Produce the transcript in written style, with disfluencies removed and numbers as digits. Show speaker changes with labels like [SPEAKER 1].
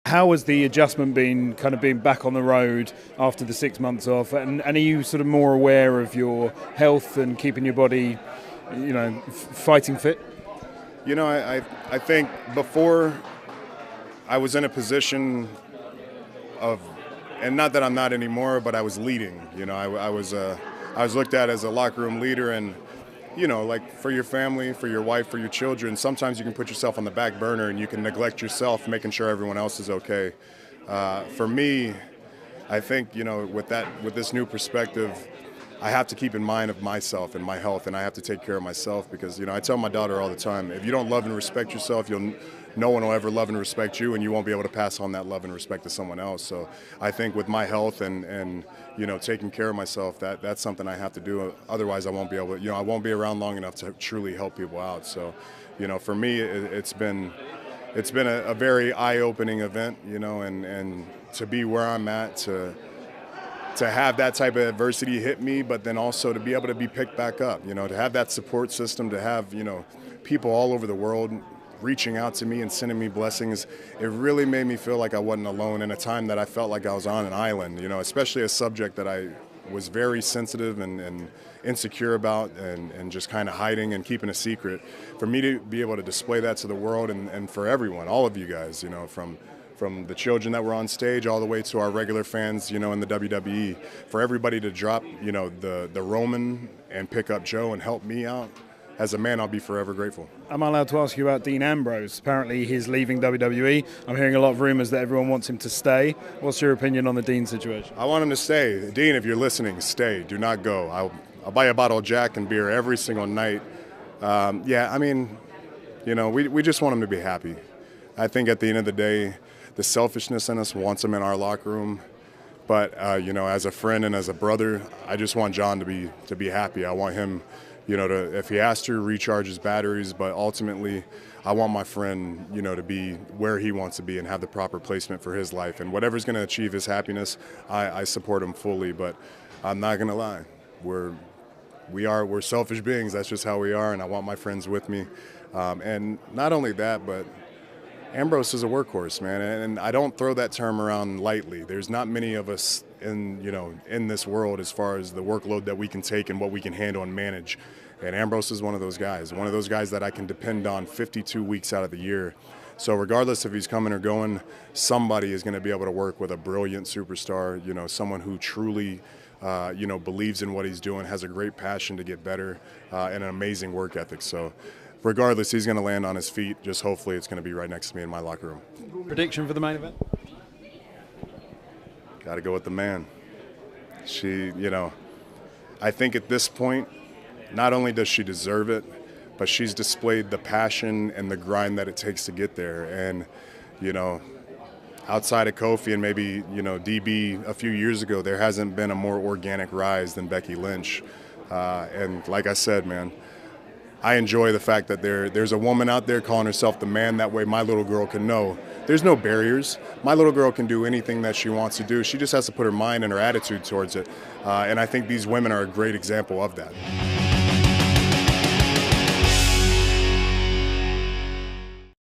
[SPEAKER 1] How has the adjustment been, kind of being back on the road after the 6 months off? And are you sort of more aware of your health and keeping your body, fighting fit?
[SPEAKER 2] I think before I was in a position of, and not that I'm not anymore, but I was leading. I was looked at as a locker room leader, and like for your family, for your wife, for your children, sometimes you can put yourself on the back burner and you can neglect yourself, making sure everyone else is okay. For me, I think with this new perspective, I have to keep in mind of myself and my health, and I have to take care of myself because I tell my daughter all the time, if you don't love and respect yourself, no one will ever love and respect you, and you won't be able to pass on that love and respect to someone else. So I think with my health and taking care of myself, that's something I have to do. Otherwise, I won't be able to, I won't be around long enough to truly help people out. So, for me, it's been a very eye-opening event, and to be where I'm at, to have that type of adversity hit me, but then also to be able to be picked back up, to have that support system, to have, people all over the world reaching out to me and sending me blessings. It really made me feel like I wasn't alone in a time that I felt like I was on an island, especially a subject that I was very sensitive and insecure about and just kind of hiding and keeping a secret. For me to be able to display that to the world and for everyone, all of you guys, from the children that were on stage all the way to our regular fans, in the WWE, for everybody to drop, the Roman and pick up Joe and help me out, as a man, I'll be forever grateful.
[SPEAKER 1] Am I allowed to ask you about Dean Ambrose? Apparently he's leaving WWE. I'm hearing a lot of rumors that everyone wants him to stay. What's your opinion on the Dean situation?
[SPEAKER 2] I want him to stay. Dean, if you're listening, stay. Do not go. I'll buy a bottle of Jack and beer every single night. We just want him to be happy. I think at the end of the day, the selfishness in us wants him in our locker room. But, as a friend and as a brother, I just want John to be happy. I want him, if he has to, recharge his batteries. But ultimately, I want my friend, to be where he wants to be and have the proper placement for his life. And whatever's going to achieve his happiness, I support him fully. But I'm not going to lie. We're selfish beings. That's just how we are. And I want my friends with me. And not only that, but Ambrose is a workhorse, man, and I don't throw that term around lightly. There's not many of us in this world as far as the workload that we can take and what we can handle and manage. And Ambrose is one of those guys that I can depend on 52 weeks out of the year. So regardless if he's coming or going, somebody is going to be able to work with a brilliant superstar, someone who truly believes in what he's doing, has a great passion to get better, and an amazing work ethic. So regardless, he's going to land on his feet. Just hopefully it's going to be right next to me in my locker room.
[SPEAKER 1] Prediction for the main event?
[SPEAKER 2] Got to go with the man. I think at this point, not only does she deserve it, but she's displayed the passion and the grind that it takes to get there. And, outside of Kofi and maybe, DB a few years ago, there hasn't been a more organic rise than Becky Lynch. And like I said, man, I enjoy the fact that there's a woman out there calling herself the man. That way my little girl can know there's no barriers. My little girl can do anything that she wants to do. She just has to put her mind and her attitude towards it. And I think these women are a great example of that.